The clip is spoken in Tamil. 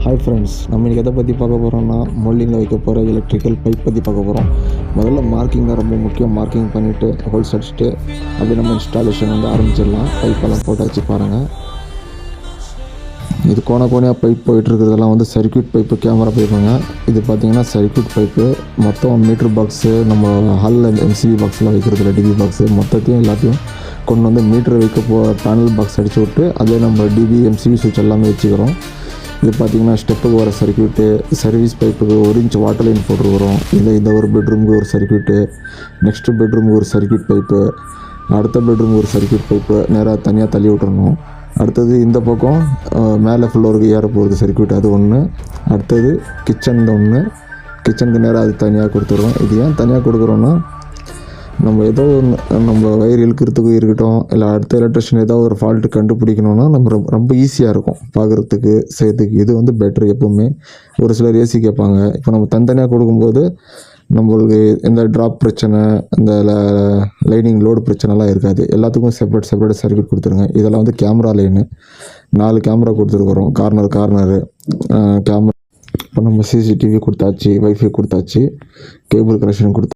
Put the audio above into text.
ஹாய் ஃப்ரெண்ட்ஸ், நம்ம இன்றைக்கி எதை பற்றி பார்க்க போகிறோம்னா மோல்டிங்கில் வைக்க போகிற எலக்ட்ரிக்கல் பைப் பற்றி பார்க்க போகிறோம். முதல்ல மார்க்கிங் தான் ரொம்ப முக்கியம். மார்க்கிங் பண்ணிவிட்டு ஹோல்ஸ் அடிச்சுட்டு அப்படியே நம்ம இன்ஸ்டாலேஷன் வந்து ஆரம்பிச்சிடலாம். பைப்பெல்லாம் போட்டு வச்சு பாருங்கள். இது கோணையாக பைப் போயிட்டுருக்கிறதெல்லாம் வந்து சர்க்யூட் பைப்பு, கேமரா பைப்புங்க. இது பார்த்திங்கன்னா சர்க்யூட் பைப்பு. மொத்தம் மீட்ரு பாக்ஸு, நம்ம ஹாலில் எம்சிபி பாக்ஸில் வைக்கிறதுல டிபி பாக்ஸு மொத்தத்தையும் எல்லாத்தையும் கொண்டு வந்து மீட்ரு வைக்க பேனல் பாக்ஸ் அடித்து விட்டு அதே நம்ம டிபி எம்சிபி சுவிட்ச் எல்லாமே வச்சுக்கிறோம். இது பார்த்திங்கன்னா ஸ்டெப்புக்கு வர சர்க்யூட்டு, சர்வீஸ் பைப்புக்கு 1 இன்ச் வாட்டர் லைன் போட்டுருக்குறோம். இல்லை இந்த ஒரு பெட்ரூமுக்கு ஒரு சர்க்யூட்டு, நெக்ஸ்ட்டு பெட்ரூமுக்கு ஒரு சர்க்யூட் பைப்பு, அடுத்த பெட்ரூமுக்கு ஒரு சர்க்யூட் பைப்பு நேராக தனியாக தள்ளி விட்டுறணும். அடுத்தது இந்த பக்கம் மேலே ஃப்ளோருக்கு ஏற போகிறது சர்க்யூட், அது ஒன்று. அடுத்தது கிச்சன் ஒன்று, கிச்சனுக்கு நேராக அது தனியாக கொடுத்துட்றோம். இது ஏன் தனியாக கொடுக்குறோன்னா, நம்ம ஏதோ நம்ம வயர் இழுக்கிறதுக்கு இருக்கட்டும், இல்லை அடுத்த எலக்ட்ரிஷியன் ஏதோ ஒரு ஃபால்ட்டு கண்டுபிடிக்கணும்னா நம்ம ரொம்ப ஈஸியாக இருக்கும் பார்க்குறதுக்கு, செய்யறதுக்கு. இது வந்து பெட்ரு. எப்போவுமே ஒரு சிலர் ஏசி கேட்பாங்க. இப்போ நம்ம தனித்தனியாக கொடுக்கும்போது நம்மளுக்கு எந்த ட்ராப் பிரச்சனை, இந்த லைனிங் லோடு பிரச்சனைலாம் இருக்காது. எல்லாத்துக்கும் செப்பரேட் சர்க்யூட் கொடுத்துருங்க. இதெல்லாம் வந்து கேமரா லைனு 4 கேமரா கொடுத்துருக்குறோம். Corner camera. இப்போ நம்ம சிசிடிவி கொடுத்தாச்சு, வைஃபை கொடுத்தாச்சு, கேபிள் கனெக்ஷன் கொடுத்து